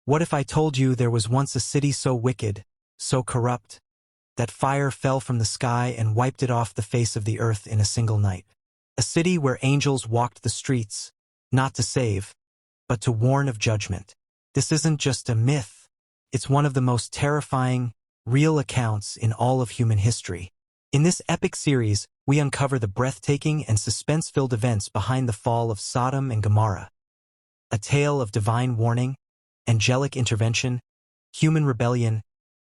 What if I told you there was once a city so wicked, so corrupt, that fire fell from the sky and wiped it off the face of the earth in a single night? A city where angels walked the streets, not to save, but to warn of judgment. This isn't just a myth. It's one of the most terrifying, real accounts in all of human history. In this epic series, we uncover the breathtaking and suspense-filled events behind the fall of Sodom and Gomorrah. A tale of divine warning, angelic intervention, human rebellion,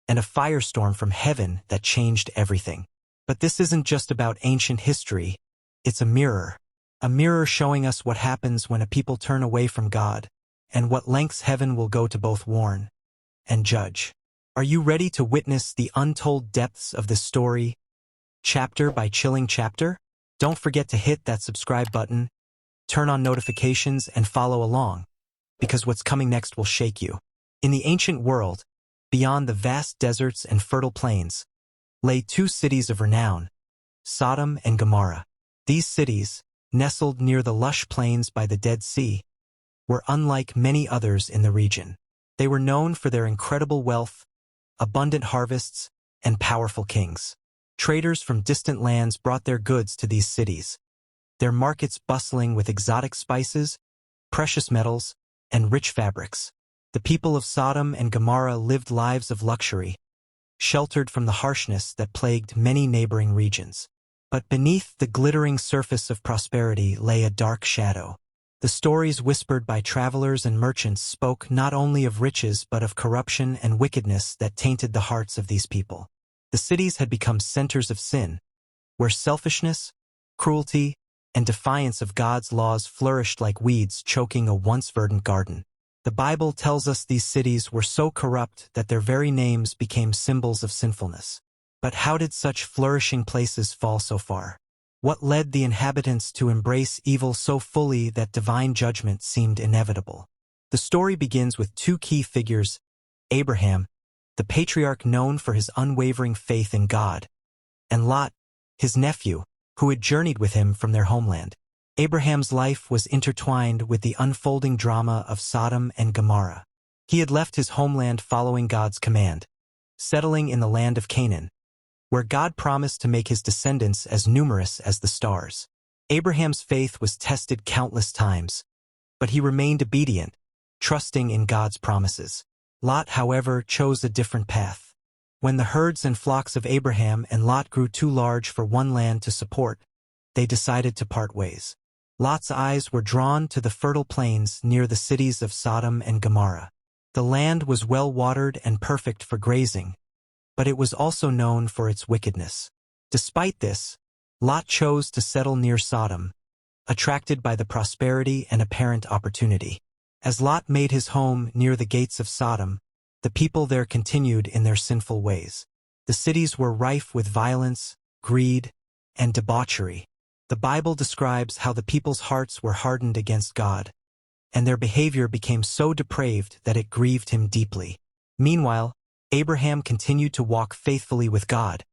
and a firestorm from heaven that changed everything. But this isn't just about ancient history, it's a mirror showing us what happens when a people turn away from God, and what lengths heaven will go to both warn and judge. Are you ready to witness the untold depths of this story, chapter by chilling chapter? Don't forget to hit that subscribe button, turn on notifications, and follow along, because what's coming next will shake you. In the ancient world, beyond the vast deserts and fertile plains, lay two cities of renown, Sodom and Gomorrah. These cities, nestled near the lush plains by the Dead Sea, were unlike many others in the region. They were known for their incredible wealth, abundant harvests, and powerful kings. Traders from distant lands brought their goods to these cities, their markets bustling with exotic spices, precious metals, and rich fabrics. The people of Sodom and Gomorrah lived lives of luxury, sheltered from the harshness that plagued many neighboring regions. But beneath the glittering surface of prosperity lay a dark shadow. The stories whispered by travelers and merchants spoke not only of riches but of corruption and wickedness that tainted the hearts of these people. The cities had become centers of sin, where selfishness, cruelty, and defiance of God's laws flourished like weeds choking a once verdant garden. The Bible tells us these cities were so corrupt that their very names became symbols of sinfulness. But how did such flourishing places fall so far? What led the inhabitants to embrace evil so fully that divine judgment seemed inevitable? The story begins with two key figures: Abraham, the patriarch known for his unwavering faith in God, and Lot, his nephew, who had journeyed with him from their homeland. Abraham's life was intertwined with the unfolding drama of Sodom and Gomorrah. He had left his homeland following God's command, settling in the land of Canaan, where God promised to make his descendants as numerous as the stars. Abraham's faith was tested countless times, but he remained obedient, trusting in God's promises. Lot, however, chose a different path. When the herds and flocks of Abraham and Lot grew too large for one land to support, they decided to part ways. Lot's eyes were drawn to the fertile plains near the cities of Sodom and Gomorrah. The land was well-watered and perfect for grazing, but it was also known for its wickedness. Despite this, Lot chose to settle near Sodom, attracted by the prosperity and apparent opportunity. As Lot made his home near the gates of Sodom, the people there continued in their sinful ways. The cities were rife with violence, greed, and debauchery. The Bible describes how the people's hearts were hardened against God, and their behavior became so depraved that it grieved him deeply. Meanwhile, Abraham continued to walk faithfully with God,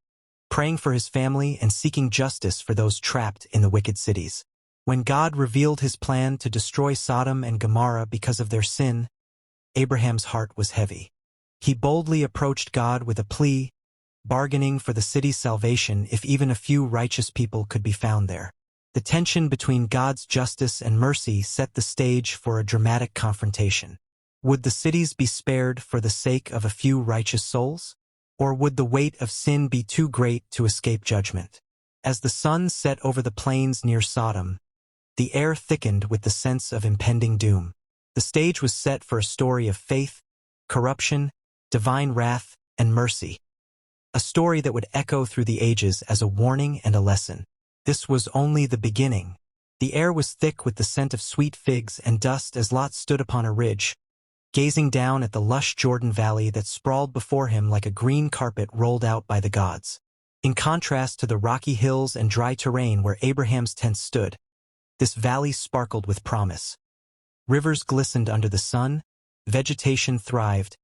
praying for his family and seeking justice for those trapped in the wicked cities. When God revealed his plan to destroy Sodom and Gomorrah because of their sin, Abraham's heart was heavy. He boldly approached God with a plea, bargaining for the city's salvation if even a few righteous people could be found there. The tension between God's justice and mercy set the stage for a dramatic confrontation. Would the cities be spared for the sake of a few righteous souls? Or would the weight of sin be too great to escape judgment? As the sun set over the plains near Sodom, the air thickened with the sense of impending doom. The stage was set for a story of faith, corruption, divine wrath, and mercy. A story that would echo through the ages as a warning and a lesson. This was only the beginning. The air was thick with the scent of sweet figs and dust as Lot stood upon a ridge, gazing down at the lush Jordan Valley that sprawled before him like a green carpet rolled out by the gods. In contrast to the rocky hills and dry terrain where Abraham's tent stood, this valley sparkled with promise. Rivers glistened under the sun, vegetation thrived,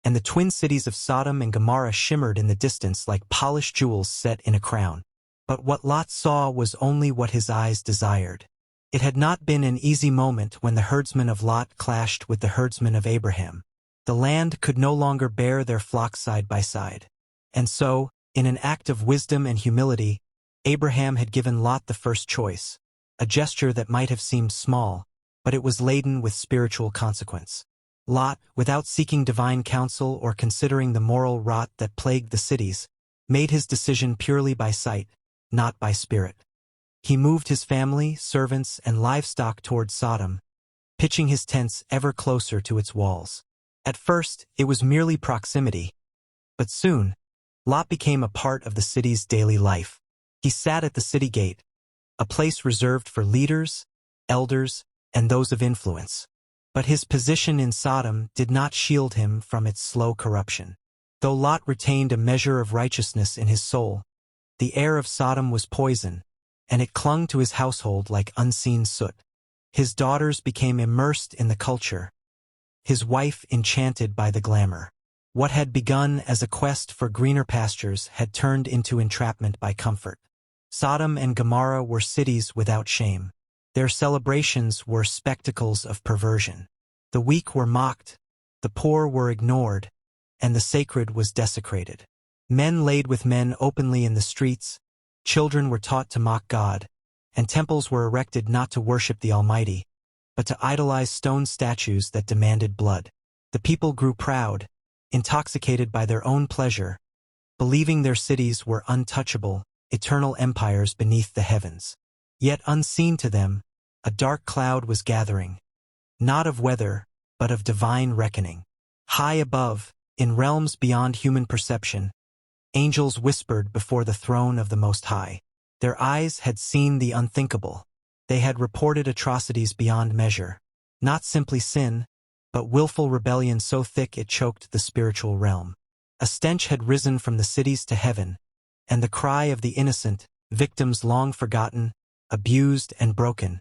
and the twin cities of Sodom and Gomorrah shimmered in the distance like polished jewels set in a crown. But what Lot saw was only what his eyes desired. It had not been an easy moment when the herdsmen of Lot clashed with the herdsmen of Abraham. The land could no longer bear their flocks side by side. And so, in an act of wisdom and humility, Abraham had given Lot the first choice, a gesture that might have seemed small, but it was laden with spiritual consequence. Lot, without seeking divine counsel or considering the moral rot that plagued the cities, made his decision purely by sight, not by spirit. He moved his family, servants, and livestock toward Sodom, pitching his tents ever closer to its walls. At first, it was merely proximity, but soon, Lot became a part of the city's daily life. He sat at the city gate, a place reserved for leaders, elders, and those of influence. But his position in Sodom did not shield him from its slow corruption. Though Lot retained a measure of righteousness in his soul, the air of Sodom was poison, and it clung to his household like unseen soot. His daughters became immersed in the culture, his wife enchanted by the glamour. What had begun as a quest for greener pastures had turned into entrapment by comfort. Sodom and Gomorrah were cities without shame. Their celebrations were spectacles of perversion. The weak were mocked, the poor were ignored, and the sacred was desecrated. Men laid with men openly in the streets, children were taught to mock God, and temples were erected not to worship the Almighty, but to idolize stone statues that demanded blood. The people grew proud, intoxicated by their own pleasure, believing their cities were untouchable, eternal empires beneath the heavens. Yet unseen to them, a dark cloud was gathering, not of weather, but of divine reckoning. High above, in realms beyond human perception, angels whispered before the throne of the Most High. Their eyes had seen the unthinkable. They had reported atrocities beyond measure, not simply sin, but willful rebellion so thick it choked the spiritual realm. A stench had risen from the cities to heaven, and the cry of the innocent, victims long forgotten, abused and broken,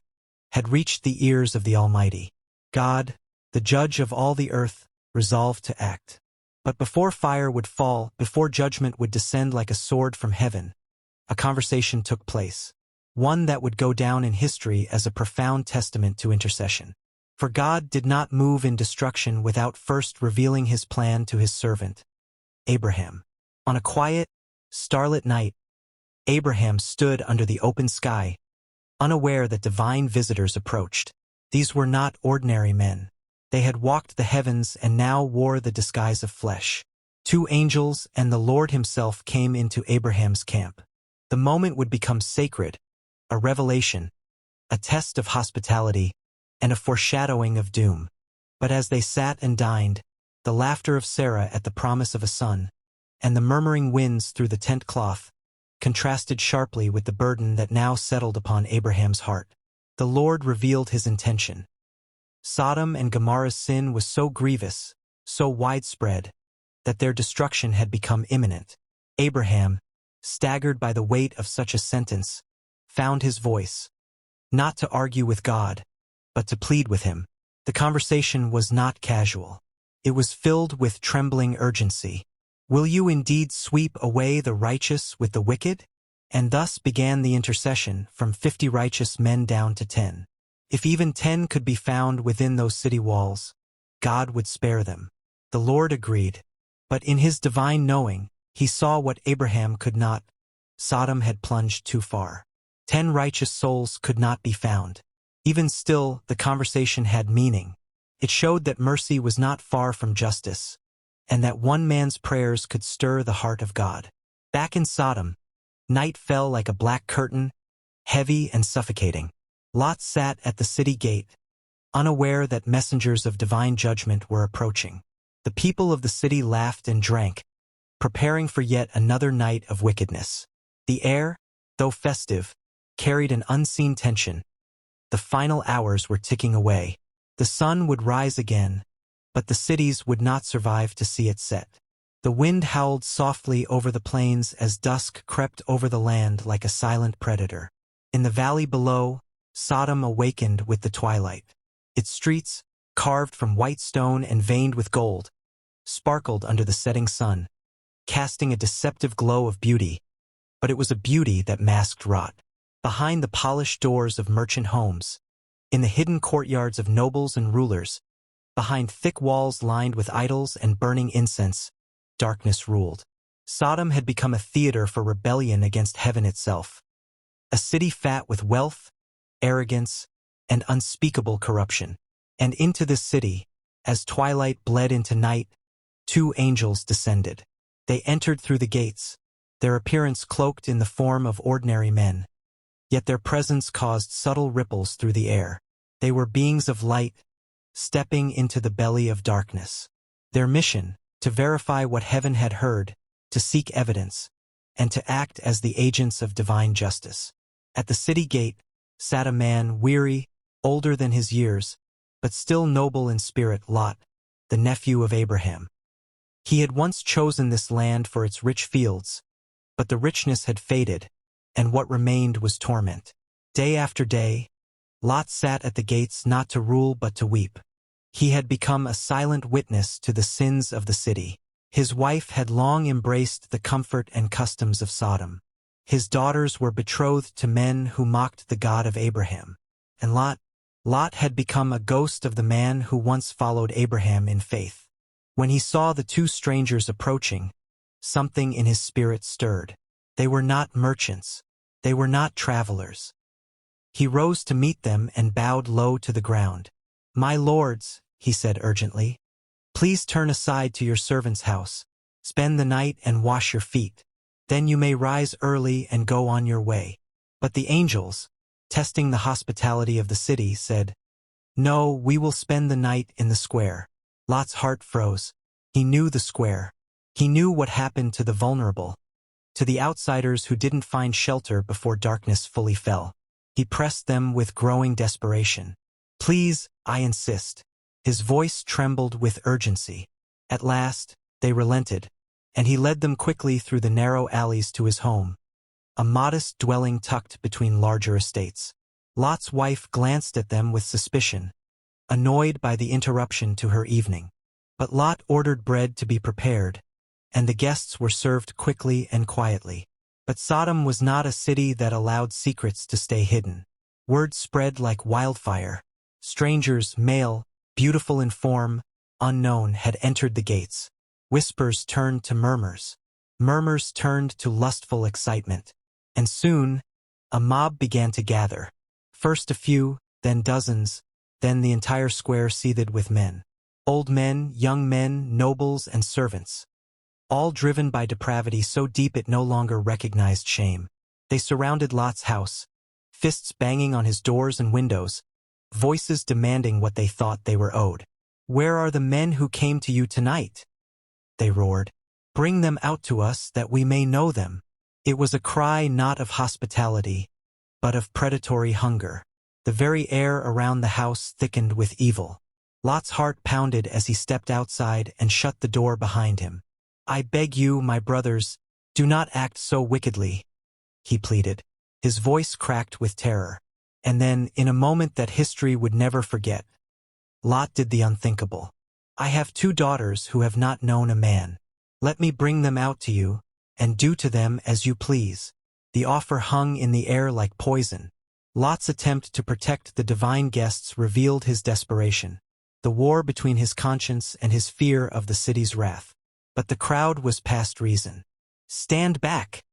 had reached the ears of the Almighty. God, the judge of all the earth, resolved to act. But before fire would fall, before judgment would descend like a sword from heaven, a conversation took place, one that would go down in history as a profound testament to intercession. For God did not move in destruction without first revealing his plan to his servant, Abraham. On a quiet, starlit night, Abraham stood under the open sky, unaware that divine visitors approached. These were not ordinary men. They had walked the heavens and now wore the disguise of flesh. 2 angels and the Lord himself came into Abraham's camp. The moment would become sacred, a revelation, a test of hospitality, and a foreshadowing of doom. But as they sat and dined, the laughter of Sarah at the promise of a son, and the murmuring winds through the tent cloth, contrasted sharply with the burden that now settled upon Abraham's heart. The Lord revealed his intention. Sodom and Gomorrah's sin was so grievous, so widespread, that their destruction had become imminent. Abraham, staggered by the weight of such a sentence, found his voice, not to argue with God, but to plead with him. The conversation was not casual. It was filled with trembling urgency. Will you indeed sweep away the righteous with the wicked? And thus began the intercession, from 50 righteous men down to 10. If even 10 could be found within those city walls, God would spare them. The Lord agreed, but in his divine knowing, he saw what Abraham could not. Sodom had plunged too far. 10 righteous souls could not be found. Even still, the conversation had meaning. It showed that mercy was not far from justice, and that one man's prayers could stir the heart of God. Back in Sodom, night fell like a black curtain, heavy and suffocating. Lot sat at the city gate, unaware that messengers of divine judgment were approaching. The people of the city laughed and drank, preparing for yet another night of wickedness. The air, though festive, carried an unseen tension. The final hours were ticking away. The sun would rise again, but the cities would not survive to see it set. The wind howled softly over the plains as dusk crept over the land like a silent predator. In the valley below, Sodom awakened with the twilight. Its streets, carved from white stone and veined with gold, sparkled under the setting sun, casting a deceptive glow of beauty. But it was a beauty that masked rot. Behind the polished doors of merchant homes, in the hidden courtyards of nobles and rulers, Behind thick walls lined with idols and burning incense, darkness ruled. Sodom had become a theater for rebellion against heaven itself. A city fat with wealth, arrogance, and unspeakable corruption. And into this city, as twilight bled into night, two angels descended. They entered through the gates, their appearance cloaked in the form of ordinary men. Yet their presence caused subtle ripples through the air. They were beings of light, stepping into the belly of darkness. Their mission, to verify what heaven had heard, to seek evidence, and to act as the agents of divine justice. At the city gate sat a man weary, older than his years, but still noble in spirit, Lot, the nephew of Abraham. He had once chosen this land for its rich fields, but the richness had faded, and what remained was torment. Day after day, Lot sat at the gates not to rule but to weep. He had become a silent witness to the sins of the city. His wife had long embraced the comfort and customs of Sodom. His daughters were betrothed to men who mocked the God of Abraham. And Lot had become a ghost of the man who once followed Abraham in faith. When he saw the two strangers approaching, something in his spirit stirred. They were not merchants. They were not travelers. He rose to meet them and bowed low to the ground. "My lords," he said urgently, "please turn aside to your servant's house. Spend the night and wash your feet. Then you may rise early and go on your way." But the angels, testing the hospitality of the city, said, "No, we will spend the night in the square." Lot's heart froze. He knew the square. He knew what happened to the vulnerable, to the outsiders who didn't find shelter before darkness fully fell. He pressed them with growing desperation. "Please, I insist." His voice trembled with urgency. At last, they relented, and he led them quickly through the narrow alleys to his home, a modest dwelling tucked between larger estates. Lot's wife glanced at them with suspicion, annoyed by the interruption to her evening. But Lot ordered bread to be prepared, and the guests were served quickly and quietly. But Sodom was not a city that allowed secrets to stay hidden. Word spread like wildfire. Strangers, male, beautiful in form, unknown, had entered the gates. Whispers turned to murmurs. Murmurs turned to lustful excitement. And soon, a mob began to gather. First a few, then dozens, then the entire square seethed with men. Old men, young men, nobles, and servants. All driven by depravity so deep it no longer recognized shame. They surrounded Lot's house, fists banging on his doors and windows, voices demanding what they thought they were owed. "Where are the men who came to you tonight?" they roared. "Bring them out to us that we may know them." It was a cry not of hospitality, but of predatory hunger. The very air around the house thickened with evil. Lot's heart pounded as he stepped outside and shut the door behind him. "I beg you, my brothers, do not act so wickedly," he pleaded. His voice cracked with terror. And then, in a moment that history would never forget, Lot did the unthinkable. "I have two daughters who have not known a man. Let me bring them out to you, and do to them as you please." The offer hung in the air like poison. Lot's attempt to protect the divine guests revealed his desperation, the war between his conscience and his fear of the city's wrath. But the crowd was past reason. "Stand back!"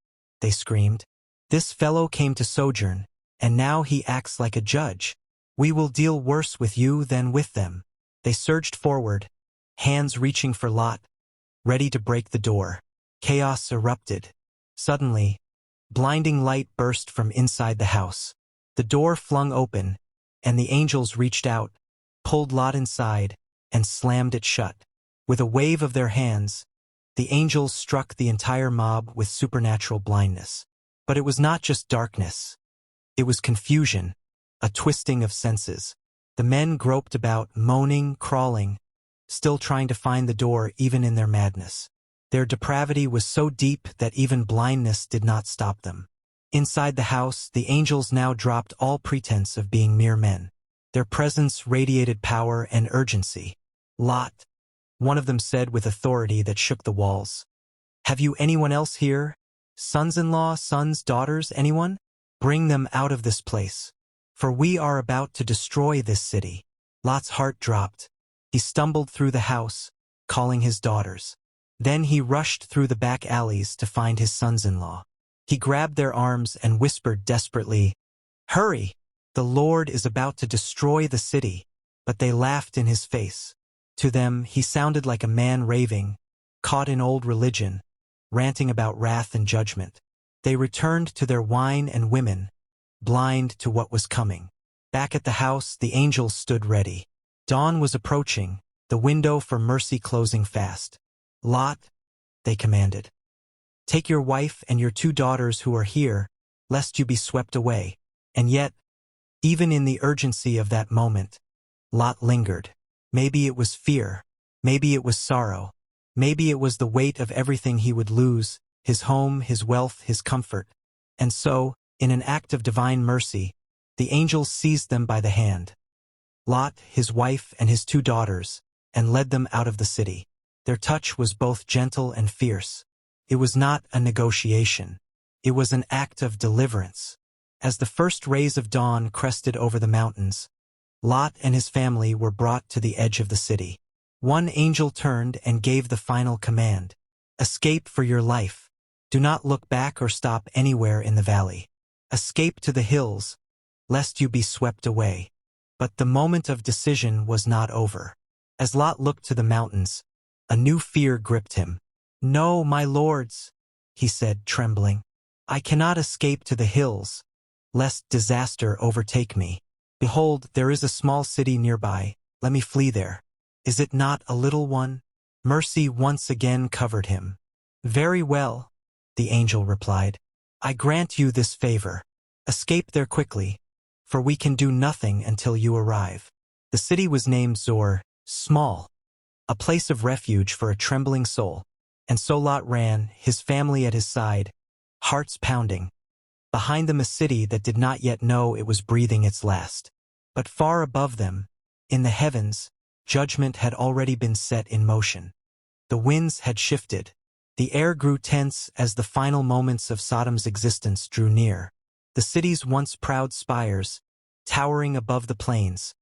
they screamed. "This fellow came to sojourn, and now he acts like a judge. We will deal worse with you than with them." They surged forward, hands reaching for Lot, ready to break the door. Chaos erupted. Suddenly, blinding light burst from inside the house. The door flung open, and the angels reached out, pulled Lot inside, and slammed it shut. With a wave of their hands, the angels struck the entire mob with supernatural blindness. But it was not just darkness. It was confusion, a twisting of senses. The men groped about, moaning, crawling, still trying to find the door even in their madness. Their depravity was so deep that even blindness did not stop them. Inside the house, the angels now dropped all pretense of being mere men. Their presence radiated power and urgency. "Lot," one of them said with authority that shook the walls, "have you anyone else here? Sons-in-law, sons, daughters, anyone? Bring them out of this place, for we are about to destroy this city." Lot's heart dropped. He stumbled through the house, calling his daughters. Then he rushed through the back alleys to find his sons-in-law. He grabbed their arms and whispered desperately, "Hurry! The Lord is about to destroy the city." But they laughed in his face. To them, he sounded like a man raving, caught in old religion, ranting about wrath and judgment. They returned to their wine and women, blind to what was coming. Back at the house, the angels stood ready. Dawn was approaching, the window for mercy closing fast. "Lot," they commanded, "take your wife and your 2 daughters who are here, lest you be swept away." And yet, even in the urgency of that moment, Lot lingered. Maybe it was fear, maybe it was sorrow, maybe it was the weight of everything he would lose, his home, his wealth, his comfort. And so, in an act of divine mercy, the angels seized them by the hand, Lot, his wife, and his 2 daughters, and led them out of the city. Their touch was both gentle and fierce. It was not a negotiation. It was an act of deliverance. As the first rays of dawn crested over the mountains, Lot and his family were brought to the edge of the city. One angel turned and gave the final command, "Escape for your life. Do not look back or stop anywhere in the valley. Escape to the hills, lest you be swept away." But the moment of decision was not over. As Lot looked to the mountains, a new fear gripped him. "No, my lords," he said, trembling. "I cannot escape to the hills, lest disaster overtake me. Behold, there is a small city nearby. Let me flee there. Is it not a little one?" Mercy once again covered him. "Very well," the angel replied. "I grant you this favor. Escape there quickly, for we can do nothing until you arrive." The city was named Zoar, small, a place of refuge for a trembling soul. And so Lot ran, his family at his side, hearts pounding. Behind them a city that did not yet know it was breathing its last. But far above them, in the heavens, judgment had already been set in motion. The winds had shifted. The air grew tense as the final moments of Sodom's existence drew near. The city's once proud spires, towering above the plains,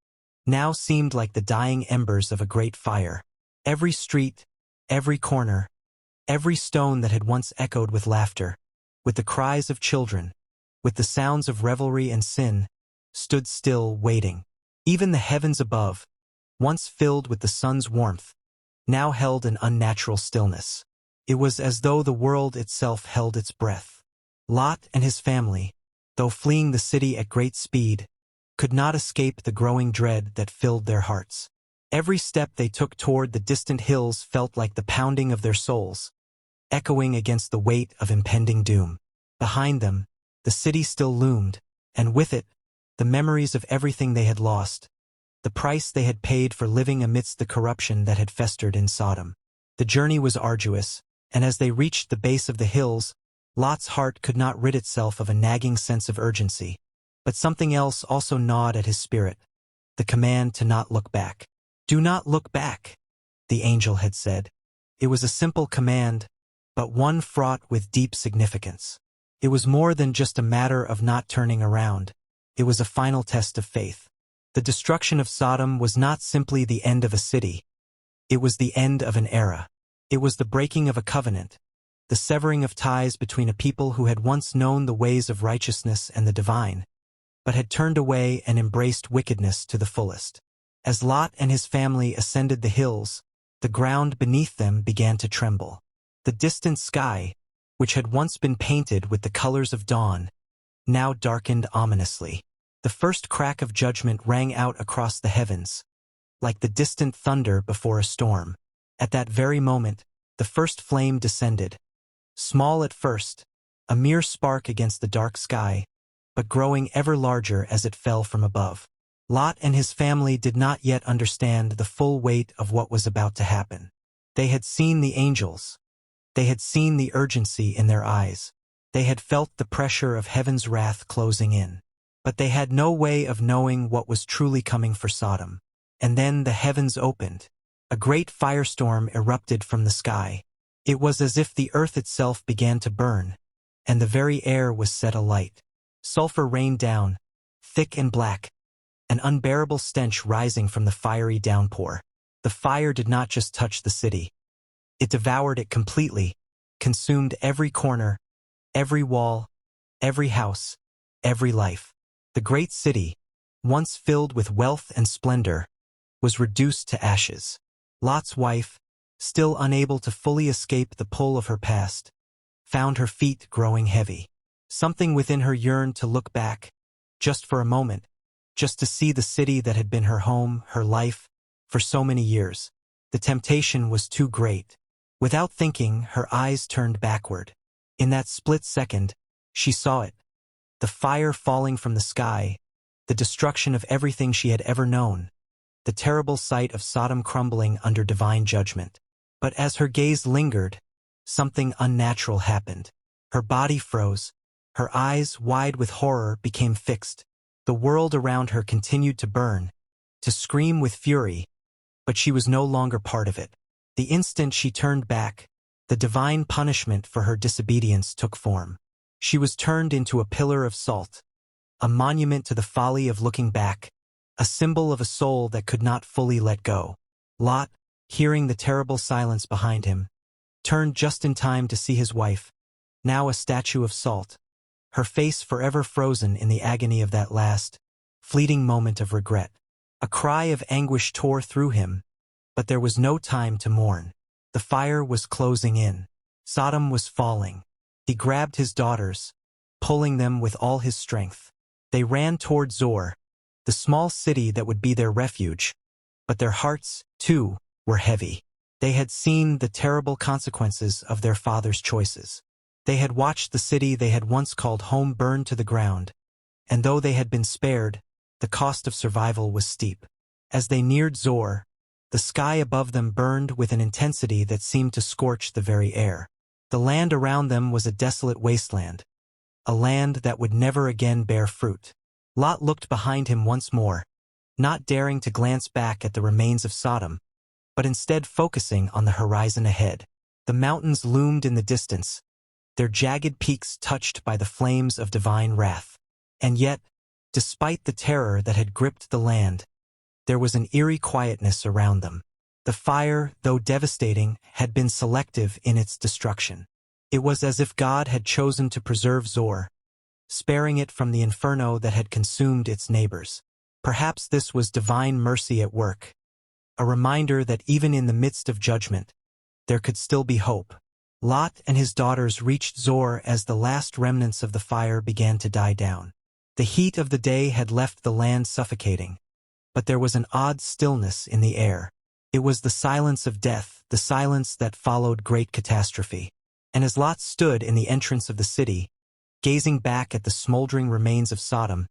now seemed like the dying embers of a great fire. Every street, every corner, every stone that had once echoed with laughter, with the cries of children, with the sounds of revelry and sin, stood still, waiting. Even the heavens above, once filled with the sun's warmth, now held an unnatural stillness. It was as though the world itself held its breath. Lot and his family, though fleeing the city at great speed, could not escape the growing dread that filled their hearts. Every step they took toward the distant hills felt like the pounding of their souls, echoing against the weight of impending doom. Behind them, the city still loomed, and with it, the memories of everything they had lost, the price they had paid for living amidst the corruption that had festered in Sodom. The journey was arduous, and as they reached the base of the hills, Lot's heart could not rid itself of a nagging sense of urgency. But something else also gnawed at his spirit, the command to not look back. "Do not look back," the angel had said. It was a simple command, but one fraught with deep significance. It was more than just a matter of not turning around. It was a final test of faith. The destruction of Sodom was not simply the end of a city. It was the end of an era. It was the breaking of a covenant, the severing of ties between a people who had once known the ways of righteousness and the divine, but had turned away and embraced wickedness to the fullest. As Lot and his family ascended the hills, the ground beneath them began to tremble. The distant sky, which had once been painted with the colors of dawn, now darkened ominously. The first crack of judgment rang out across the heavens, like the distant thunder before a storm. At that very moment, the first flame descended, small at first, a mere spark against the dark sky, but growing ever larger as it fell from above. Lot and his family did not yet understand the full weight of what was about to happen. They had seen the angels. They had seen the urgency in their eyes. They had felt the pressure of heaven's wrath closing in. But they had no way of knowing what was truly coming for Sodom. And then the heavens opened. A great firestorm erupted from the sky. It was as if the earth itself began to burn, and the very air was set alight. Sulfur rained down, thick and black, an unbearable stench rising from the fiery downpour. The fire did not just touch the city. It devoured it completely, consumed every corner, every wall, every house, every life. The great city, once filled with wealth and splendor, was reduced to ashes. Lot's wife, still unable to fully escape the pull of her past, found her feet growing heavy. Something within her yearned to look back, just for a moment, just to see the city that had been her home, her life, for so many years. The temptation was too great. Without thinking, her eyes turned backward. In that split second, she saw it. The fire falling from the sky, the destruction of everything she had ever known, the terrible sight of Sodom crumbling under divine judgment. But as her gaze lingered, something unnatural happened. Her body froze. Her eyes, wide with horror, became fixed. The world around her continued to burn, to scream with fury, but she was no longer part of it. The instant she turned back, the divine punishment for her disobedience took form. She was turned into a pillar of salt, a monument to the folly of looking back, a symbol of a soul that could not fully let go. Lot, hearing the terrible silence behind him, turned just in time to see his wife, now a statue of salt, her face forever frozen in the agony of that last, fleeting moment of regret. A cry of anguish tore through him, but there was no time to mourn. The fire was closing in. Sodom was falling. He grabbed his daughters, pulling them with all his strength. They ran toward Zoar, the small city that would be their refuge, but their hearts, too, were heavy. They had seen the terrible consequences of their father's choices. They had watched the city they had once called home burn to the ground, and though they had been spared, the cost of survival was steep. As they neared Zoar, the sky above them burned with an intensity that seemed to scorch the very air. The land around them was a desolate wasteland, a land that would never again bear fruit. Lot looked behind him once more, not daring to glance back at the remains of Sodom, but instead focusing on the horizon ahead. The mountains loomed in the distance, their jagged peaks touched by the flames of divine wrath. And yet, despite the terror that had gripped the land, there was an eerie quietness around them. The fire, though devastating, had been selective in its destruction. It was as if God had chosen to preserve Zoar, sparing it from the inferno that had consumed its neighbors. Perhaps this was divine mercy at work, a reminder that even in the midst of judgment, there could still be hope. Lot and his daughters reached Zoar as the last remnants of the fire began to die down. The heat of the day had left the land suffocating, but there was an odd stillness in the air. It was the silence of death, the silence that followed great catastrophe. And as Lot stood in the entrance of the city, gazing back at the smoldering remains of Sodom,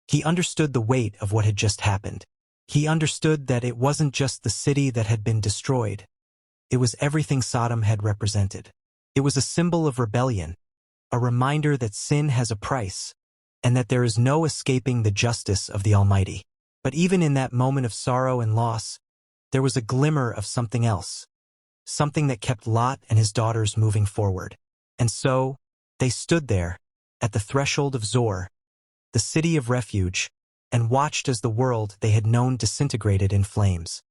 he understood the weight of what had just happened. He understood that it wasn't just the city that had been destroyed. It was everything Sodom had represented. It was a symbol of rebellion, a reminder that sin has a price, and that there is no escaping the justice of the Almighty. But even in that moment of sorrow and loss, there was a glimmer of something else, something that kept Lot and his daughters moving forward. And so, they stood there, at the threshold of Zoar, the city of refuge, and watched as the world they had known disintegrated in flames.